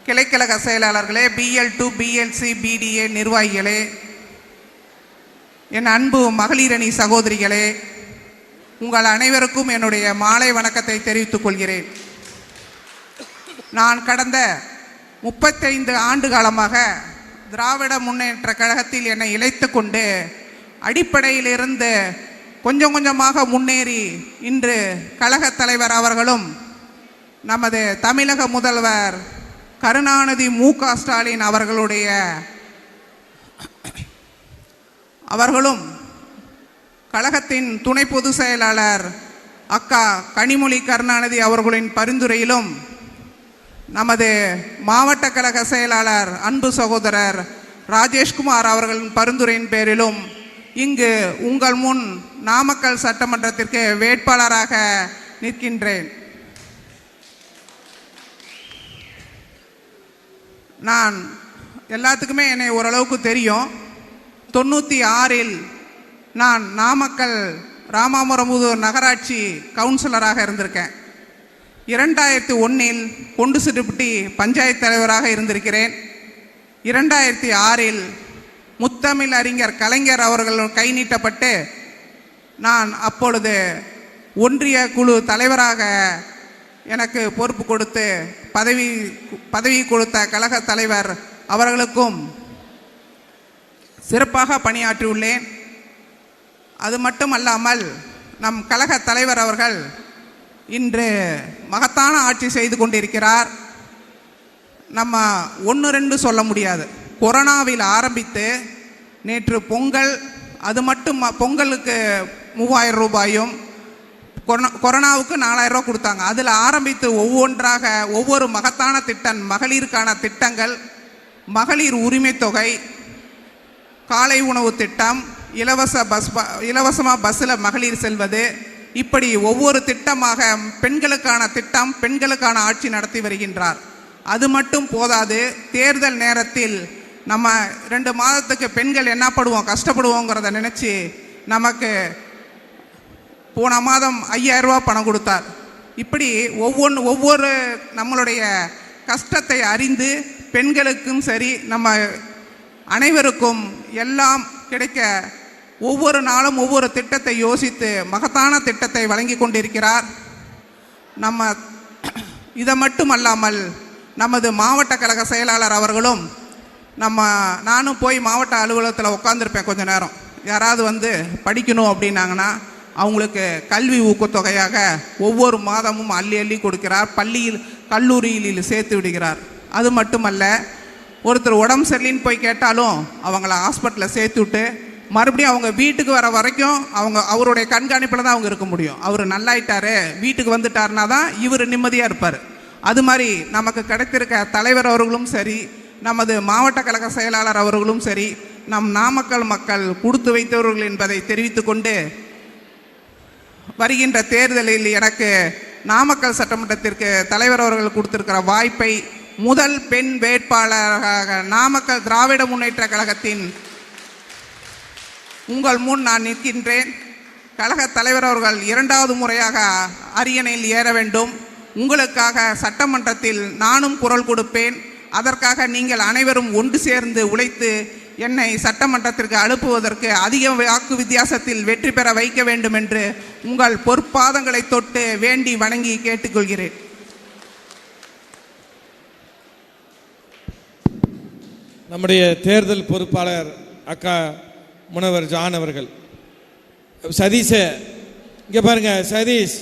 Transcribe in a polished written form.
கிளைக்கழக செயலாளர்களே, BL2 BLC BDA நிர்வாகிகளே, என் அன்பு மகளிரணி சகோதரிகளே, உங்கள் அனைவருக்கும் என்னுடைய மாலை வணக்கத்தை தெரிவித்துக் கொள்கிறேன். நான் கடந்த 35 ஆண்டு காலமாக திராவிட முன்னேற்ற கழகத்தில் என்னை இழைத்து கொண்டு அடிப்படையிலிருந்து கொஞ்சம் கொஞ்சமாக முன்னேறி இன்று கழக தலைவர் அவர்களும் நமது தமிழக முதல்வர் கருணாநிதி மு.க. ஸ்டாலின் அவர்களும் கழகத்தின் துணை பொதுச் செயலாளர் அக்கா கனிமொழி கருணாநிதி அவர்களின் பரிந்துரையிலும் நமது மாவட்ட கழக செயலாளர் அன்பு சகோதரர் ராஜேஷ்குமார் அவர்களின் பரிந்துரையின் பேரிலும் இங்கு உங்கள் முன் நாமக்கல் சட்டமன்றத்திற்கு வேட்பாளராக நிற்கின்றேன். நான் எல்லாத்துக்குமே என்னை ஓரளவுக்கு தெரியும். 96இல் நான் நாமக்கல் ராமாபுரம் நகராட்சி கவுன்சிலராக இருந்திருக்கேன். 2001இல் கொண்டு சிறுபட்டி பஞ்சாயத்து தலைவராக இருந்திருக்கிறேன். 2006இல் முத்தமிழ் அறிஞர் கலைஞர் அவர்கள் கை நீட்டப்பட்டு நான் அப்பொழுது ஒன்றிய குழு தலைவராக எனக்கு பொறுப்பு கொடுத்து பதவி கொடுத்த கழக தலைவர் அவர்களுக்கும் சிறப்பாக பணியாற்றியுள்ளேன். அது மட்டுமல்லாமல் நம் கழக தலைவர் அவர்கள் இன்று மகத்தான ஆட்சி செய்து கொண்டிருக்கிறார். நம்ம 1-2 சொல்ல முடியாது. கொரோனாவில் ஆரம்பித்து நேற்று பொங்கல், அது மட்டும் பொங்கலுக்கு 3000 ரூபாயும் கொரோனாவுக்கு 4000 ரூபா கொடுத்தாங்க. அதில் ஆரம்பித்து ஒவ்வொன்றாக ஒவ்வொரு மகத்தான திட்டம், மகளிருக்கான திட்டங்கள், மகளிர் உரிமை தொகை, காலை உணவு திட்டம், இலவசமாக பஸ்ஸில் மகளிர் செல்வது, இப்படி ஒவ்வொரு திட்டமாக பெண்களுக்கான திட்டம், பெண்களுக்கான ஆட்சி நடத்தி வருகின்றார். அது மட்டும் போதாது, தேர்தல் நேரத்தில் நம்ம 2 மாதத்துக்கு பெண்கள் என்ன படுவோம், கஷ்டப்படுவோங்கிறத நினச்சி நமக்கு போன மாதம் 5000 ரூபா பணம் கொடுத்தார். இப்படி ஒவ்வொரு நம்மளுடைய கஷ்டத்தை அறிந்து பெண்களுக்கும் சரி நம்ம அனைவருக்கும் எல்லாம் கிடைக்க ஒவ்வொரு நாளும் ஒவ்வொரு திட்டத்தை யோசித்து மகத்தான திட்டத்தை வழங்கி கொண்டிருக்கிறார். நம்ம இதை மட்டுமல்லாமல் நமது மாவட்ட கழக செயலாளர் அவர்களும் நானும் போய் மாவட்ட அலுவலகத்தில் உட்காந்துருப்பேன். கொஞ்ச நேரம் யாராவது வந்து படிக்கணும் அப்படின்னாங்கன்னா அவங்களுக்கு கல்வி ஊக்கத்தொகையாக ஒவ்வொரு மாதமும் அள்ளி அள்ளி கொடுக்கிறார். பள்ளியில் கல்லூரியில் சேர்த்து விடுகிறார். அது மட்டுமல்ல, ஒருத்தர் உடம்பு சரியில்லைன்னு போய் கேட்டாலும் அவங்கள ஹாஸ்பிட்டலில் சேர்த்து விட்டு மறுபடியும் அவங்க வீட்டுக்கு வர வரைக்கும் அவருடைய கண்காணிப்பில் தான் அவங்க இருக்க முடியும். அவர் நல்லாயிட்டாரு, வீட்டுக்கு வந்துட்டாருனா தான் இவர் நிம்மதியாக இருப்பார். அது மாதிரி நமக்கு கிடைத்திருக்க தலைவர் அவர்களும் சரி, நமது மாவட்ட கழக செயலாளர் அவர்களும் சரி, நம் நாமக்கல் மக்கள் கொடுத்து வைத்தவர்கள் என்பதை தெரிவித்து கொண்டு, வருகின்ற தேர்தலில் எனக்கு நாமக்கல் சட்டமன்றத்திற்கு தலைவர் அவர்கள் கொடுத்திருக்கிற வாய்ப்பை முதல் பெண் வேட்பாளராக நாமக்கல் திராவிட முன்னேற்ற கழகத்தின் உங்கள் முன் நான் நிற்கின்றேன். கழக தலைவர் அவர்கள் 2வது முறையாக அரியணையில் ஏற வேண்டும். உங்களுக்காக சட்டமன்றத்தில் நானும் குரல் கொடுப்பேன். அதற்காக நீங்கள் அனைவரும் ஒன்று சேர்ந்து உழைத்து என்னை சட்டமன்றத்திற்கு அனுப்புவதற்கு அதிக வாக்கு வித்தியாசத்தில் வெற்றி பெற வைக்க வேண்டும் என்று உங்கள் பொற்பாதங்களை தொட்டு வேண்டி வணங்கி கேட்டுக்கொள்கிறேன். நம்முடைய தேர்தல் பொறுப்பாளர் அக்கா முனைவர் ஜான் அவர்கள், சதீஷை இங்கே பாருங்க, சதீஷ்